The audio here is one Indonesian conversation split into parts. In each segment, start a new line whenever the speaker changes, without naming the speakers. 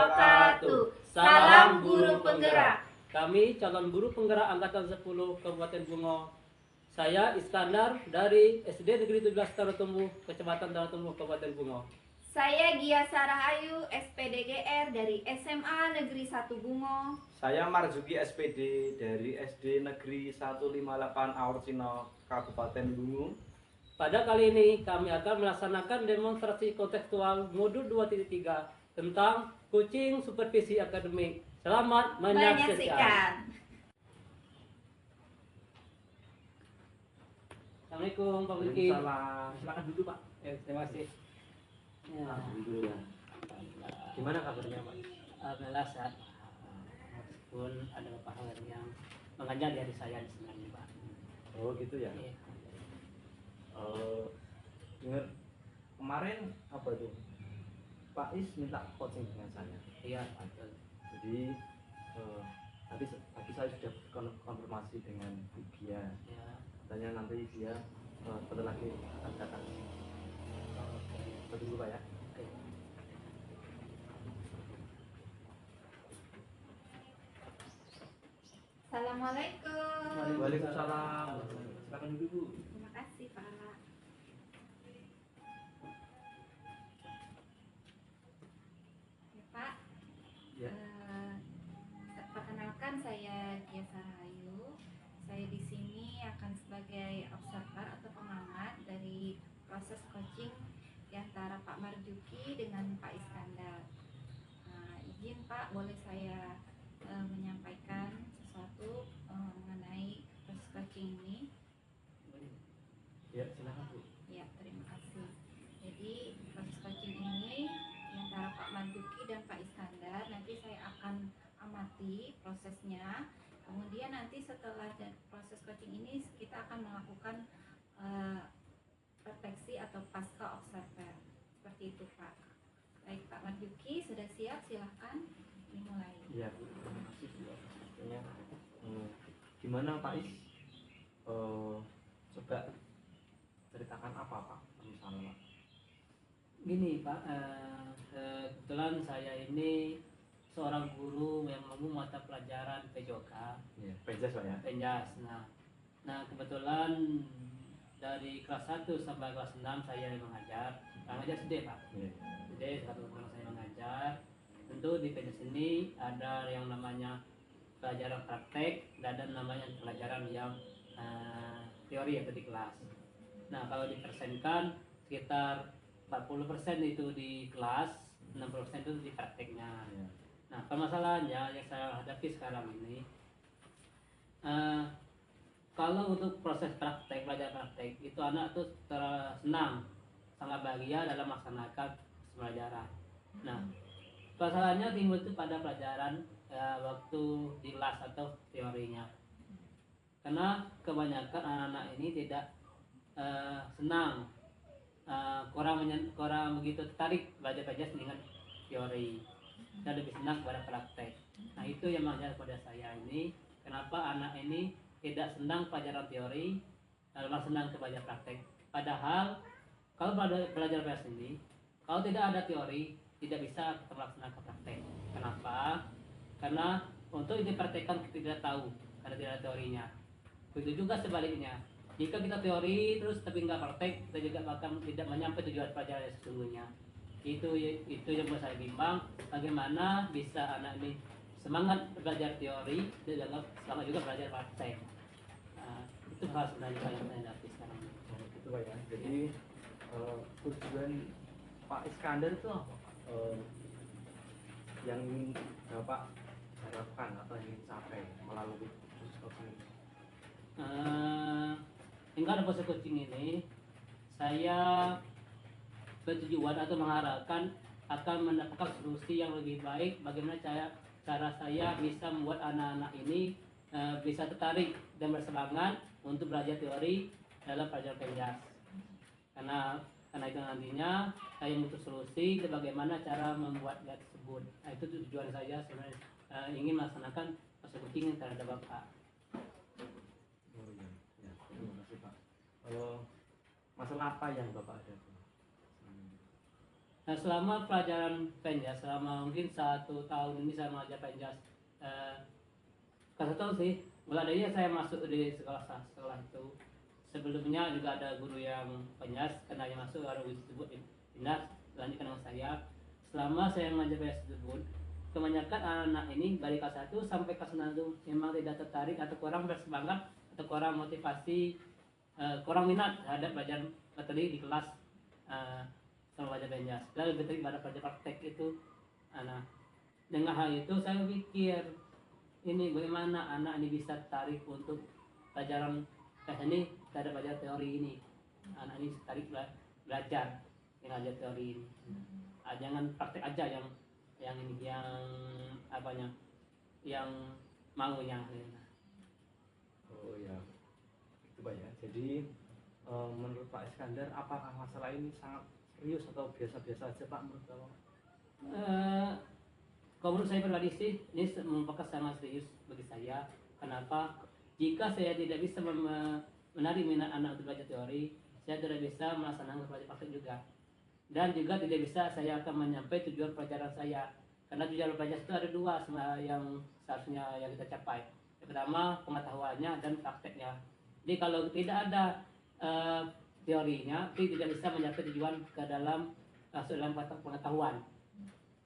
wabarakatuh. Salam guru penggerak. Kami calon guru penggerak angkatan 10 Kabupaten Bungo. Saya Iskandar dari SD Negeri 17 Tarutumbu, Kecamatan Tarutumbu, Kabupaten Bungo.
Saya Gia Sarahayu, SPDGR dari SMA Negeri 1 Bungo.
Saya Marzuki SPD dari SD Negeri 158 Aurcino, Kabupaten Bungo.
Pada kali ini kami akan melaksanakan demonstrasi kontekstual modul 2.3 tentang coaching supervisi akademik. Selamat menyaksikan. Assalamualaikum Pak Mulki. Silakan duduk Pak. Terima kasih. Ya.
Alhamdulillah. Gimana kabarnya Pak?
Alhamdulillah sehat. Meskipun ada beberapa hal yang mengajar dari saya di sini Pak.
Oh gitu ya.
Iya.
Dengar kemarin apa tuh? Pak Is minta coaching dengan saya.
Iya Pak.
Jadi tadi saya sudah konfirmasi dengan Bu Gia.
Ya.
Katanya nanti dia bentar lagi akan datang.
Oke.
Kita tunggu Pak ya.
Oke.
Assalamualaikum.
Waalaikumsalam. Silakan duduk Bu.
Terima kasih Pak. Ya Pak.
Ya.
Perkenalkan saya Gia Sarahayu. Saya di sini akan sebagai observer atau pengamat dari proses coaching di antara Pak Marzuki dengan Pak Iskandar. Izin Pak, boleh saya menyampaikan sesuatu mengenai proses coaching ini?
Ya, silakan Bu.
Ya, terima kasih. Jadi proses coaching ini di antara Pak Marzuki dan Pak Iskandar, nanti saya akan amati prosesnya. Kemudian nanti setelah proses coaching ini kita akan melakukan refleksi atau pasca observer. Seperti itu Pak. Baik Pak Marzuki, sudah siap? Silahkan dimulai.
Iya, terima kasih Bu. Artinya, gimana Pak Is? Coba ceritakan apa Pak misalnya Pak?
Gini Pak, kebetulan saya ini seorang guru yang mengambil mata pelajaran PJOK,
Iya, Penjas Pak ya.
Penjas. Nah kebetulan dari kelas 1 sampai kelas 6 saya mengajar SD Pak.
Iya.
Jadi satu tahun saya mengajar. Tentu di Penjas ini ada yang namanya pelajaran praktek dan ada namanya pelajaran yang teori atau di kelas. Nah kalau dipersenkan sekitar 40% itu di kelas, 60% itu di prakteknya.
Iya.
Nah permasalahannya yang saya hadapi sekarang ini, kalau untuk proses praktek, belajar praktek itu anak tuh senang, sangat bahagia dalam melaksanakan pelajaran. Nah masalahnya timbul itu pada pelajaran waktu di kelas atau teorinya, karena kebanyakan anak-anak ini tidak senang, kurang begitu tertarik belajar dengan teori dan lebih senang pada praktek. Nah itu yang mengajar pada saya ini, kenapa anak ini tidak senang pelajaran teori, malah senang ke belajar praktek. Padahal kalau belajar praktek ini, kalau tidak ada teori tidak bisa kita melaksanakan praktek. Kenapa? Karena untuk dipraktekkan kita tidak tahu karena tidak ada teorinya. Begitu juga sebaliknya, jika kita teori terus tapi nggak praktek, kita juga bahkan tidak menyampai tujuan pelajaran yang sesungguhnya. Itu yang membuat saya bimbang, bagaimana bisa anak ini semangat belajar teori dan semangat juga belajar praktek. Itu hal sebenarnya yang saya hadapi sekarang.
Gitu Pak ya. Jadi tujuan Pak Iskandar itu apa Pak? Yang ingin Bapak harapkan atau ingin capai melalui proses coaching ini?
Hingga ada proses coaching ini, saya bertujuan atau mengharapkan akan mendapatkan solusi yang lebih baik, bagaimana cara saya bisa membuat anak-anak ini bisa tertarik dan bersemangat untuk belajar teori dalam pelajaran Penjas. Karena itu nantinya saya butuh solusi bagaimana cara membuatnya tersebut. Nah, itu tujuan saya sebenarnya, ingin melaksanakan proses coaching terhadap Bapak.
Oh iya, ya, terima kasih Pak. Masalah apa yang Bapak hadapi?
Nah, selama pelajaran penjas, selama mungkin 1 tahun ini saya mengajar penjas, kelas 1 sih, mulai dari saya masuk di sekolah itu. Sebelumnya juga ada guru yang penjas, karena yang masuk ada disebut dinas, lanjutkan dengan saya. Selama saya mengajar penjas tersebut, kebanyakan anak-anak ini dari kelas 1 sampai kelas 6 itu memang tidak tertarik atau kurang bersemangat atau kurang motivasi, kurang minat terhadap belajar materi di kelas, sama belajar penjas. Dan lebih tertarik pada belajar praktek itu. Nah, dengan hal itu saya pikir ini bagaimana anak ini bisa tertarik untuk pelajaran ini terhadap belajar teori ini. Anak ini tertarik belajar dengan belajar teori ini. Jangan praktek aja yang ini yang apanya yang maunya.
Oh ya, itu Pak ya. Jadi menurut Pak Iskandar, apakah masalah ini sangat serius atau biasa-biasa aja Pak menurut Bapak?
Kalau menurut saya pribadi sih, ini merupakan sangat serius bagi saya. Kenapa? Jika saya tidak bisa menarik minat anak untuk belajar teori, saya tidak bisa melaksanakan belajar praktek juga. Dan juga tidak bisa saya akan menyampaikan tujuan pelajaran saya. Karena tujuan belajar itu ada dua yang seharusnya yang kita capai. Yang pertama pengetahuannya dan prakteknya. Jadi kalau tidak ada teorinya, itu tidak bisa mencapai tujuan ke dalam masuk dalam pengetahuan.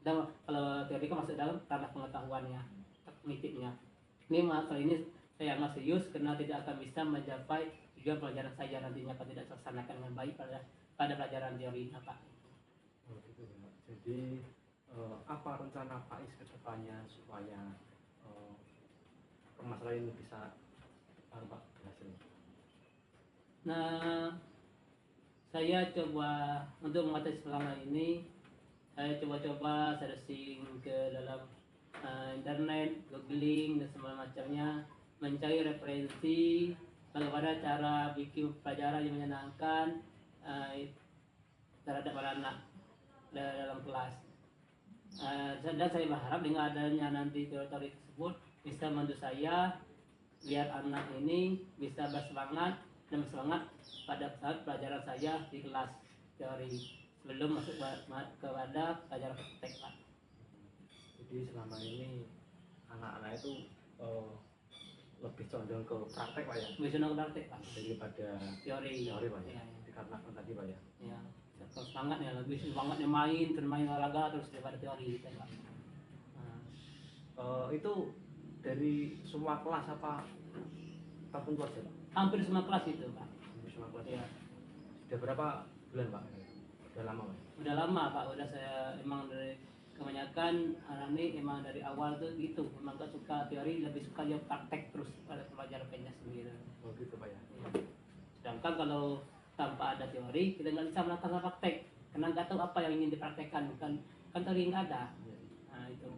Dan kalau teori kan masuk dalam ranah pengetahuannya, kognitifnya. Ini masalah ini saya sangat serius karena tidak akan bisa mencapai tujuan pelajaran saya nantinya kalau tidak terlaksanakan dengan baik pada pelajaran teori apa.
Oh, gitu ya. Jadi apa rencana Pak Is ke depannya supaya permasalahan ini bisa Pak berhasil?
Nah, saya coba untuk mengatasi selama ini, saya coba searching ke dalam internet, googling dan segala macamnya, mencari referensi bagaimana cara bikin pelajaran yang menyenangkan terhadap anak dalam kelas. Dan saya berharap dengan adanya nanti teori tersebut bisa membantu saya biar anak ini bisa bersemangat pada saat pelajaran saya di kelas teori sebelum masuk kepada pelajaran praktek Pak.
Jadi selama ini anak-anak itu lebih condong ke praktek Pak ya?
Lebih senang praktek Pak
Daripada
teori
Pak ya?
Ya.
Dikarenakan tadi Pak ya?
Ya, kalau semangatnya lebih semangatnya main olahraga terus daripada teori gitu Pak.
Itu dari semua kelas apa tertentu aja Pak?
Hampir semua kelas itu Pak.
Hampir semua kelas
Ya.
Sudah berapa bulan Pak? Sudah lama Pak?
Udah lama Pak, udah saya emang dari kebanyakan anak ini emang dari awal tuh gitu, emang gak suka teori, lebih suka dia praktek terus pada pelajaran penjas sendiri.
Oh gitu Pak ya?
Ya. Sedangkan kalau tanpa ada teori kita nggak bisa melakukan praktek karena nggak tahu apa yang ingin dipraktekkan, kan teori nggak ada.
Iya.
Nah itu.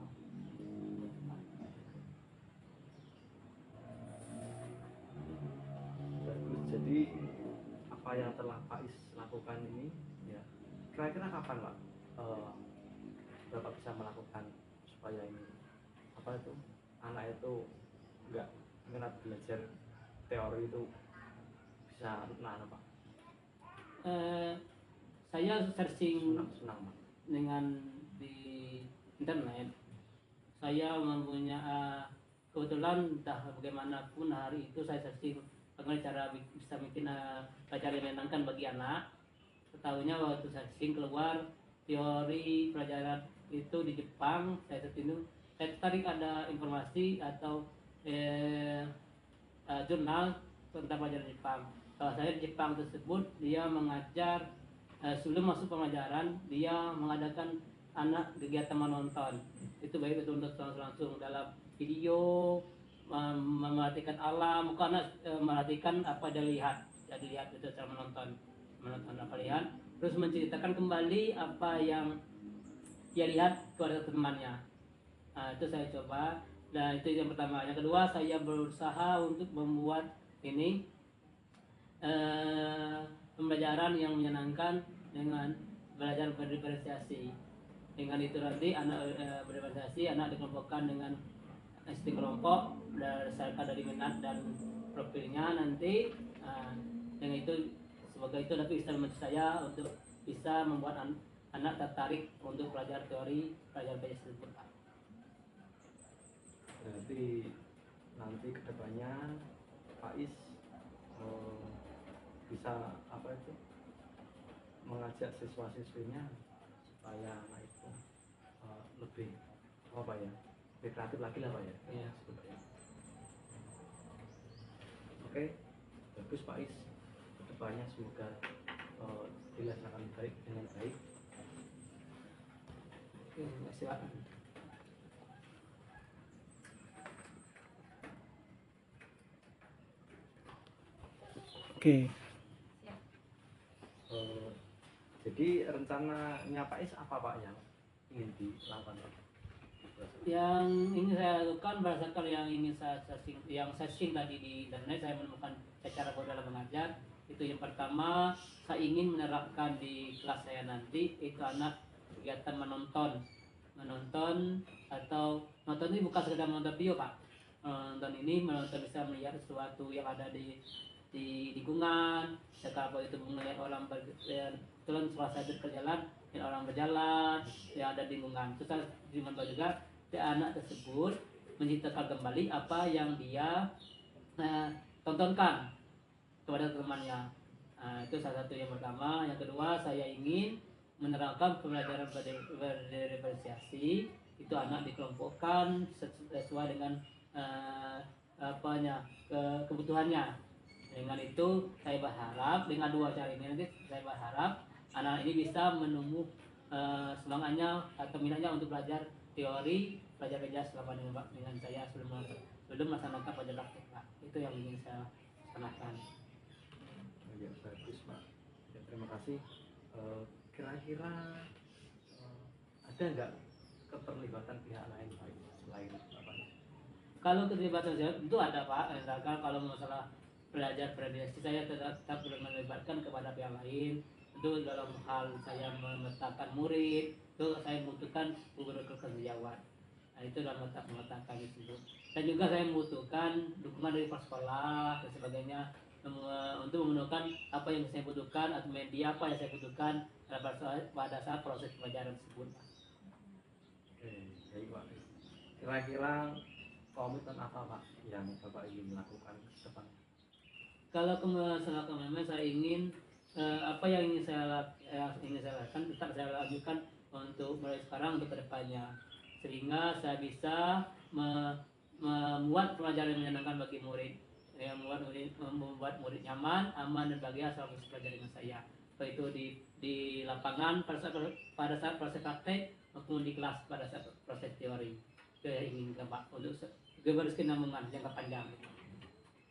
Bagus. Jadi apa yang telah Pak Is lakukan ini, ya kira-kira kapan Pak Bapak bisa melakukan supaya ini apa itu anak itu nggak minat belajar teori itu bisa Pak?
Saya searching
Senang Pak.
dengan di internet. Saya mempunyai kebetulan entah bagaimanapun hari itu saya searching bagaimana cara bisa bikin pelajaran yang menyenangkan bagi anak. Ketahuinya waktu searching keluar teori pelajaran itu di Jepang. Saya tertarik ada informasi atau jurnal tentang pelajaran Jepang. Kalau saya di Jepang tersebut dia mengajar sebelum masuk pengajaran dia mengadakan anak kegiatan menonton. Itu baik itu untuk langsung dalam video, memerhatikan alam, bukan memerhatikan apa dia lihat. Jadi lihat itu cara menonton apa lihat, terus menceritakan kembali apa yang dia lihat kepada temannya. Nah, itu saya coba. Dan itu yang pertama. Yang kedua saya berusaha untuk membuat ini pembelajaran yang menyenangkan dengan belajar berdiferensiasi. Dengan itu nanti anak berdiferensiasi, anak dikelompokkan dengan kelompok berdasarkan dari minat dan profilnya nanti. Dengan itu sebagai itu nanti bisa membantu saya untuk bisa membuat anak tertarik untuk belajar teori pelajaran PJS tersebut, Pak.
Berarti nanti kedepannya Faiz bisa apa itu mengajak siswa-siswinya supaya anak itu lebih apa ya, lebih kreatif lagi lah Pak ya.
Iya.
Sebetulnya. Oke, bagus Faiz. Kedepannya semoga dilaksanakan baik dengan baik.
Oke, terima kasih, Pak.
Oke,
Siap.
Jadi rencananya Faiz apa Pak yang ingin dilakukan Pak?
Yang ingin saya lakukan berdasarkan yang ingin saya searching tadi di internet, saya menemukan cara baru dalam mengajar. Itu yang pertama, saya ingin menerapkan di kelas saya nanti itu anak kegiatan menonton atau nonton ini bukan sekedar menonton video, Pak. Menonton bisa melihat sesuatu yang ada di lingkungan, apa itu melihat orang kebetulan setelah saya berjalan dan orang berjalan yang ada di lingkungan. Terus saya juga anak tersebut menceritakan kembali apa yang dia tontonkan kepada temannya. Itu salah satu yang pertama. Yang kedua, saya ingin menerapkan pembelajaran berdiferensiasi. Itu anak dikelompokkan sesuai dengan kebutuhannya. Dengan itu saya berharap dengan dua cara ini nanti saya berharap anak ini bisa menumbuh semangatnya atau minatnya untuk belajar teori, belajar PJS selama dengan saya sebelum melaksanakan pelajaran praktik, Pak. Itu yang ingin saya laksanakan.
Ya, bagus Pak. Ya, terima kasih. Kira-kira ada nggak keterlibatan pihak lain Pak selain Bapak?
Kalau keterlibatan saya tentu ada, Pak. Misalkan kalau masalah belajar prediksi saya tetap melibatkan kepada pihak lain. Itu dalam hal saya memetakan murid, itu saya membutuhkan guru kekerjaan. Nah, itu dalam memetakan itu. Dan juga saya membutuhkan dukungan dari sekolah dan sebagainya untuk memenuhkan apa yang saya butuhkan atau media apa yang saya butuhkan pada saat proses pembelajaran tersebut.
Oke, baik Pak. Kira-kira komitmen apa Pak yang Bapak ingin melakukan ke depan?
Kalau ke masalah komitmen, saya ingin apa yang ingin saya lakukan tetap saya lanjutkan untuk mulai sekarang untuk kedepannya, sehingga saya bisa membuat pelajaran yang menyenangkan bagi murid, membuat murid nyaman, aman dan bahagia selama belajar dengan saya, baik itu di lapangan pada saat proses praktek maupun di kelas pada saat proses teori. Itu yang ingin Pak untuk keberkesinambungan jangka panjang.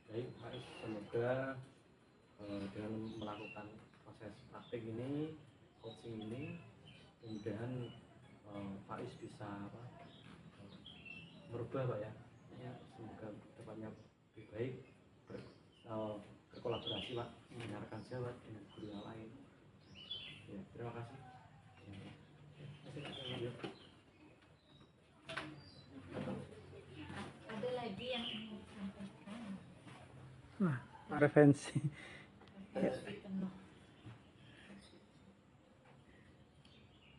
Baik Pak, semoga dengan melakukan proses praktik ini, coaching ini, kemudian Faiz bisa merubah Pak ya. Semoga depannya lebih baik, berkolaborasi Pak, mendengarkan jawab dengan guru yang lain. Ya, terima kasih.
Ada lagi yang ingin disampaikan?
wah, referensi.
Masih penuh.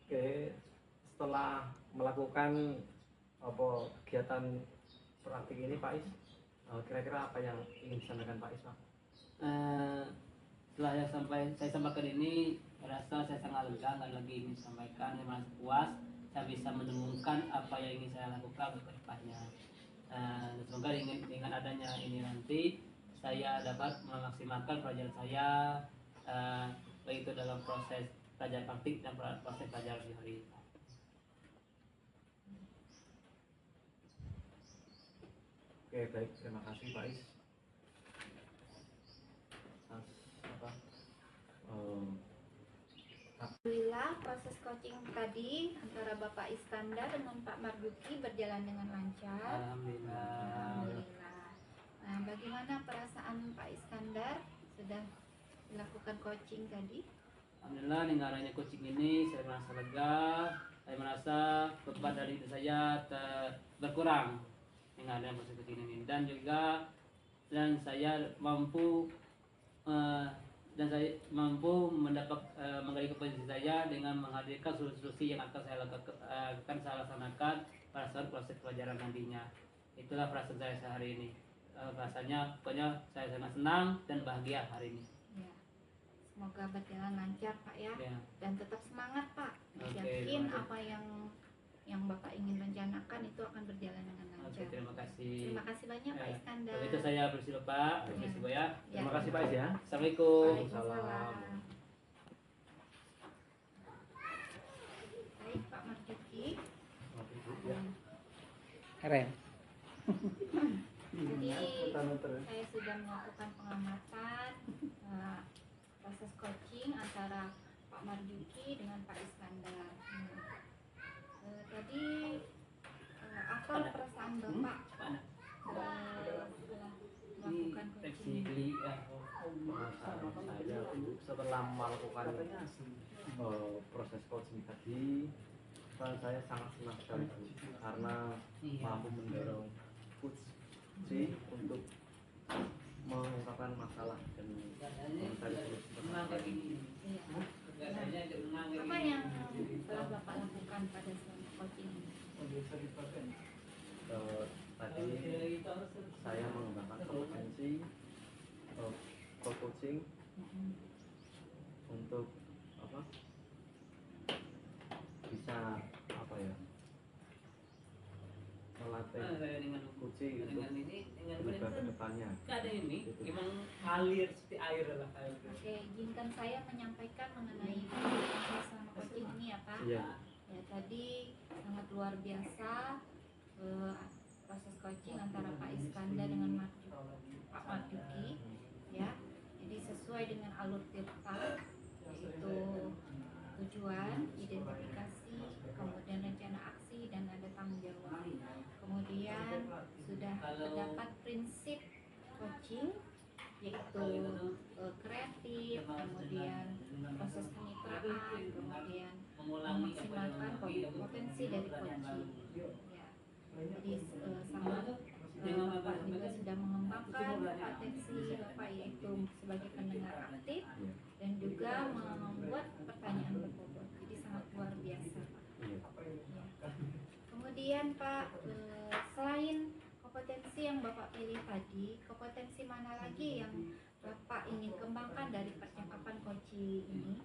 Oke, setelah melakukan kegiatan praktik ini Pak Is, kira-kira apa yang ingin disampaikan Pak Is Pak?
Setelah saya sampaikan ini, rasa saya sangat lega dan lagi ingin sampaikan, saya merasa puas, saya bisa menemukan apa yang ingin saya lakukan ke depannya. Semoga dengan adanya ini nanti saya dapat memaksimalkan pelajaran saya, baik itu dalam proses pelajaran praktik dan proses pelajaran teori.
Oke, baik, terima kasih Pak Is.
Alhamdulillah proses coaching tadi antara Bapak Iskandar dengan Pak Marzuki berjalan dengan lancar.
Alhamdulillah.
Alhamdulillah. Nah, bagaimana perasaan Pak Iskandar sudah melakukan coaching tadi?
Alhamdulillah dengan adanya coaching ini saya merasa lega, saya merasa beban dari diri saya berkurang dengan adanya proses coaching ini, dan saya mampu dan saya mampu menggali kompetensi saya dengan menghadirkan solusi-solusi yang akan saya laksanakan pada saat proses pelajaran nantinya. Itulah perasaan saya sehari ini. Rasanya pokoknya saya sangat senang dan bahagia hari ini.
Ya. Semoga berjalan lancar Pak ya.
Ya.
Dan tetap semangat Pak.
Oke,
Yakin
terima kasih.
apa yang Bapak ingin rencanakan itu akan berjalan dengan
Oke,
lancar.
terima kasih.
Terima kasih banyak Pak
Ya,
Iskandar.
kalau itu saya bersih Pak, bersih Bu ya.
Ya.
Terima kasih Pak Is ya.
Assalamualaikum.
Waalaikumsalam. Baik Pak Marjuki.
Ya.
Keren.
Jadi saya sudah melakukan pengamatan proses coaching antara Pak Marjuki dengan Pak Iskandar. Tadi apa perasaan Bapak setelah melakukan
Ini
coaching?
beli
Perasaan saya setelah melakukan proses coaching tadi, saya sangat senang sekali Bu, karena mampu mendorong coach untuk mengungkapkan masalah dan mencari solusi permasalahan.
Iya. Apa yang telah Bapak lakukan pada selama coaching ini?
Tadi saya mengembangkan kompetensi coaching untuk apa bisa apa ya melatih coaching untuk berubah ke depannya.
ada ini memang alir seperti air lah air.
Oke, izinkan saya menyampaikan mengenai proses selama coaching ini ya Pak.
Iya.
Ya tadi sangat luar biasa proses coaching antara Pak Iskandar dengan Pak Marjuki ya. Jadi sesuai dengan alur tirta yaitu tujuan, identifikasi, kemudian rencana aksi dan ada tanggung jawab. Kemudian sudah terdapat prinsip coaching yaitu kreatif, kemudian proses kemitraan, kemudian memaksimalkan potensi dari coaching. Ya. Jadi sama Bapak juga sudah mengembangkan potensi Bapak yaitu sebagai pendengar aktif dan juga membuat pertanyaan berbobot. Jadi sangat luar biasa Pak. Ya. Kemudian Pak, selain kompetensi yang Bapak pilih tadi, kompetensi mana lagi yang Bapak ingin kembangkan dari percakapan coaching ini?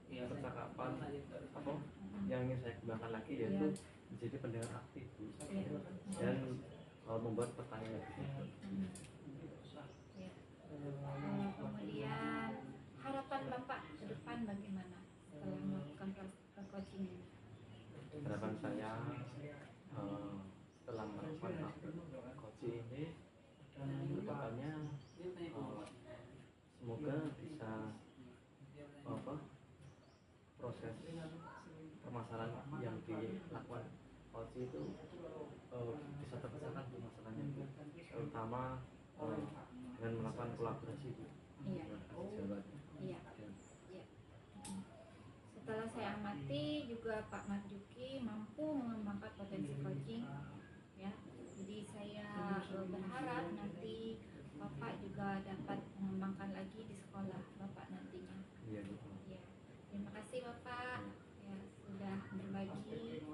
Percakapan apa yang ingin saya kembangkan lagi yaitu menjadi pendengar aktif Bu, dan membuat pertanyaan.
Ya. Kemudian harapan Bapak ke depan bagaimana setelah melakukan coaching ini?
Harapan saya setelah melakukan coaching ini kedepannya semoga bisa apa proses permasalahan yang dilakukan coaching itu bisa terpecahkan Bu masalahnya, terutama dengan melakukan kolaborasi Bu.
Iya. Iya. Iya. Setelah saya amati juga Pak Marjuki mampu mengembangkan potensi coaching ya. Jadi saya berharap nanti Bapak juga dapat mengembangkan lagi di sekolah Bapak nantinya.
Iya Bu.
Ya. Terima kasih Bapak ya sudah berbagi.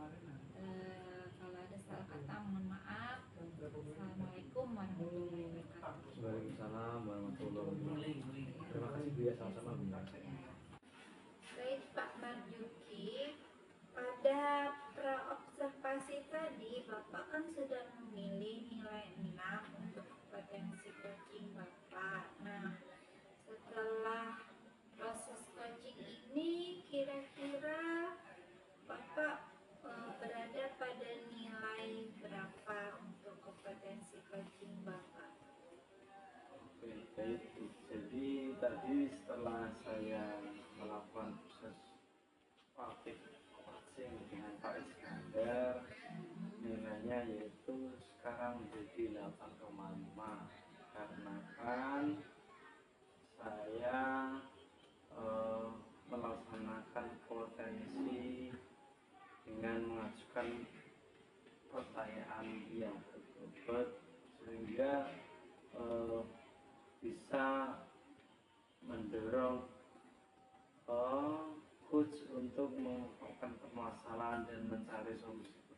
Kalau ada salah kata mohon maaf. Assalamualaikum warahmatullahi wabarakatuh.
Waalaikumsalam warahmatullahi wabarakatuh. Terima kasih Bu ya, sama-sama Bu.
Baik Pak Marjuki, pada praobservasi tadi Bapak kan sudah memilih nilai 6 untuk potensi coaching Bapak. Nah, setelah proses coaching ini kira-kira Bapak berada pada nilai berapa untuk kompetensi coaching Bapak?
Oke, baik Bu. Jadi tadi setelah saya melakukan proses praktik coaching dengan Pak Iskandar, nilainya yaitu sekarang menjadi 8,5 karena kan saya melaksanakan potensi dengan mengajukan pertanyaan yang berbobot sehingga
bisa mendorong coach untuk mengungkapkan permasalahan dan mencari solusi